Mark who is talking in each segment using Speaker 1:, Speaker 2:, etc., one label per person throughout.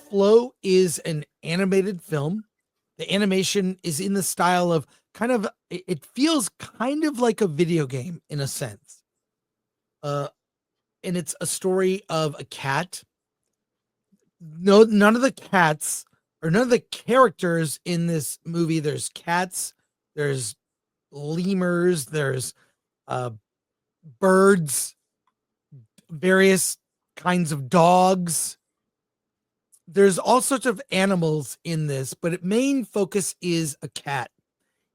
Speaker 1: Flow is an animated film. The animation is in the style of it feels kind of like a video game in a sense. Uh, and it's a story of a cat. No, none of the cats or none of the characters in this movie. There's cats, there's lemurs, there's uh, birds, various kinds of dogs. There's all sorts of animals in this, but its main focus is a cat.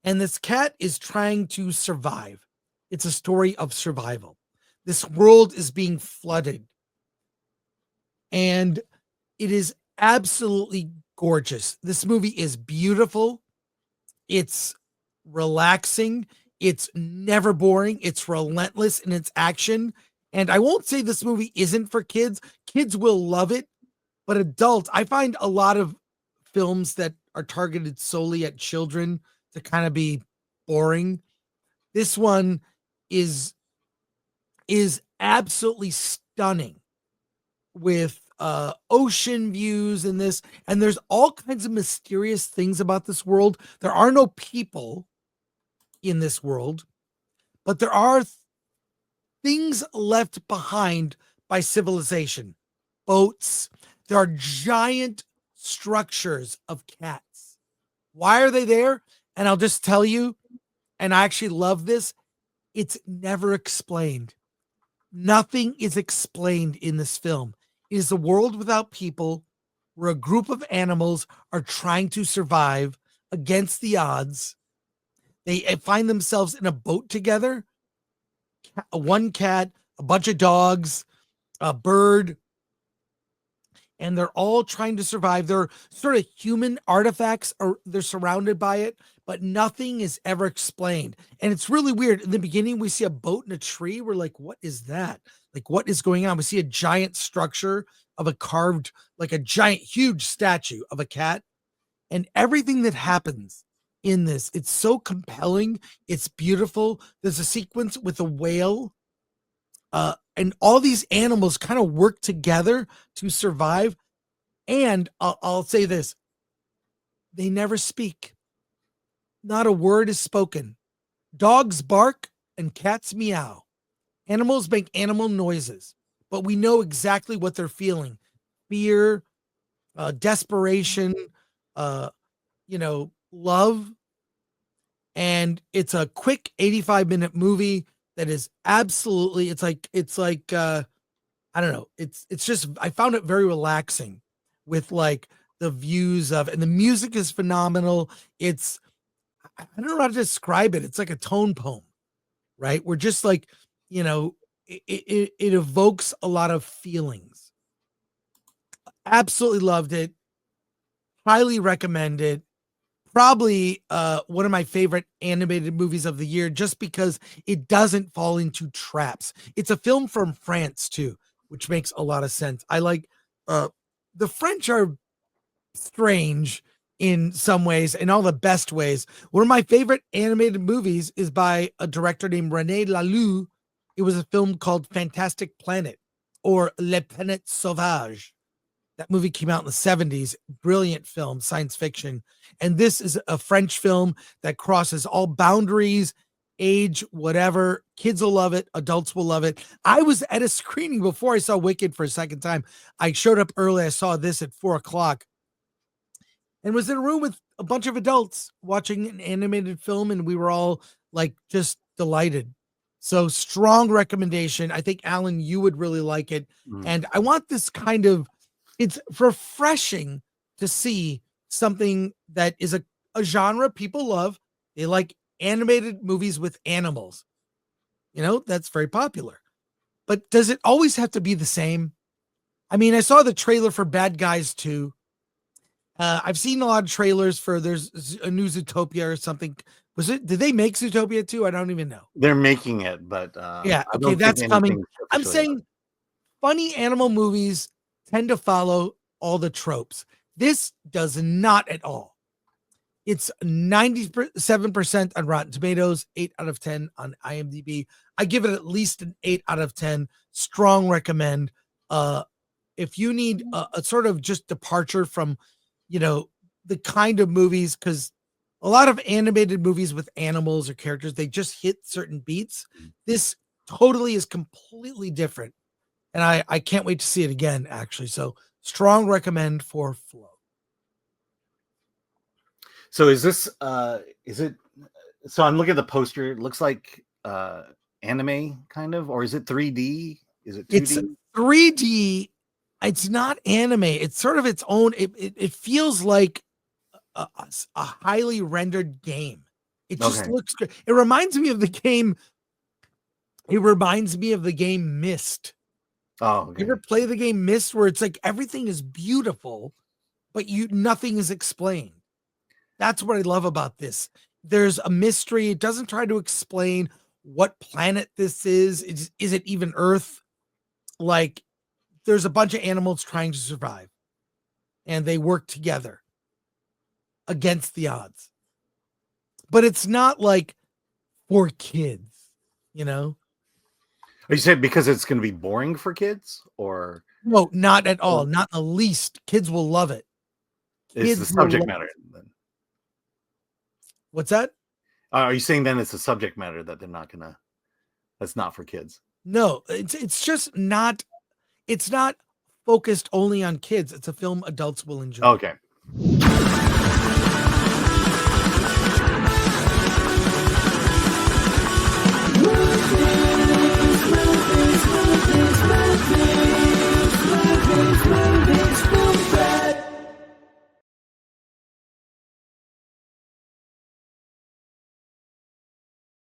Speaker 1: And this cat is trying to survive. It's a story of survival. This world is being flooded. And it is absolutely gorgeous. This movie is beautiful. It's relaxing. It's never boring. It's relentless in its action. And I won't say this movie isn't for kids. Kids will love it. But adults, I find a lot of films that are targeted solely at children to kind of be boring. This one is absolutely stunning with ocean views in this, and there's all kinds of mysterious things about this world. There are no people in this world, but there are things left behind by civilization. Boats. There are giant structures of cats. Why are they there? And I'll just tell you, and I actually love this, it's never explained. Nothing is explained in this film. It is a world without people where a group of animals are trying to survive against the odds. They find themselves in a boat together. One cat, a bunch of dogs, a bird, and they're all trying to survive. They're sort of human artifacts, or they're surrounded by it, but nothing is ever explained. And it's really weird. In the beginning, we see a boat in a tree. We're like, what is that? Like, what is going on? We see a giant structure of a carved, like a giant, huge statue of a cat. And everything that happens in this, it's so compelling. It's beautiful. There's a sequence with a whale. And all these animals kind of work together to survive. And I'll say this, they never speak. Not a word is spoken. Dogs bark and cats meow. Animals make animal noises, but we know exactly what they're feeling. Fear, desperation, love. And it's a quick 85-minute movie that is absolutely, it's like I don't know. It's just, I found it very relaxing with like the views of, and the music is phenomenal. I don't know how to describe it. It's like a tone poem, right? We're just like, it evokes a lot of feelings. Absolutely loved it. Highly recommend it. Probably one of my favorite animated movies of the year, just because it doesn't fall into traps. It's a film from France too, which makes a lot of sense. I like the French are strange in some ways, in all the best ways. One of my favorite animated movies is by a director named René Laloux. It was a film called Fantastic Planet, or Le Planète Sauvage. That movie came out in the 70s. Brilliant film, science fiction. And this is a French film that crosses all boundaries, age, whatever. Kids will love it. Adults will love it. I was at a screening before I saw Wicked for a second time. I showed up early. I saw this at 4:00 and was in a room with a bunch of adults watching an animated film. And we were all like, just delighted. So strong recommendation. I think, Alan, you would really like it. And I want this kind of, it's refreshing to see something that is a genre people love. They like animated movies with animals. That's very popular. But does it always have to be the same? I mean, I saw the trailer for Bad Guys 2. I've seen a lot of trailers for, there's a new Zootopia or something. Did they make Zootopia 2? I don't even know.
Speaker 2: They're making it, but
Speaker 1: yeah, okay, that's coming. I'm saying funny animal movies tend to follow all the tropes. This does not at all. It's 97% on Rotten Tomatoes, 8 out of 10 on IMDb. I give it at least an 8 out of 10. Strong recommend. if you need a sort of just departure from, the kind of movies, because a lot of animated movies with animals or characters, they just hit certain beats. This totally is completely different. And I can't wait to see it again, actually. So strong recommend for Flow.
Speaker 2: So is this is it, so I'm looking at the poster, it looks like anime kind of, or is it 3D? Is it 2D?
Speaker 1: It's 3D. It's not anime. It's sort of its own. It feels like a highly rendered game. It just looks good. It reminds me of the game. It reminds me of the game Myst.
Speaker 2: Oh, okay.
Speaker 1: You ever play the game Myst, where it's like everything is beautiful, but nothing is explained? That's what I love about this. There's a mystery. It doesn't try to explain what planet this is. Is it even Earth? Like, there's a bunch of animals trying to survive, and they work together against the odds. But it's not like for kids, you know?
Speaker 2: Are you saying because it's going to be boring for kids, or
Speaker 1: No, not at all. Not in the least. Kids will love it.
Speaker 2: it's the
Speaker 1: Kids will
Speaker 2: subject
Speaker 1: love
Speaker 2: matter?
Speaker 1: it. What's that?
Speaker 2: Are you saying then it's the subject matter that they're not gonna? That's not for kids.
Speaker 1: No, it's just not. It's not focused only on kids. It's a film adults will enjoy.
Speaker 2: Okay.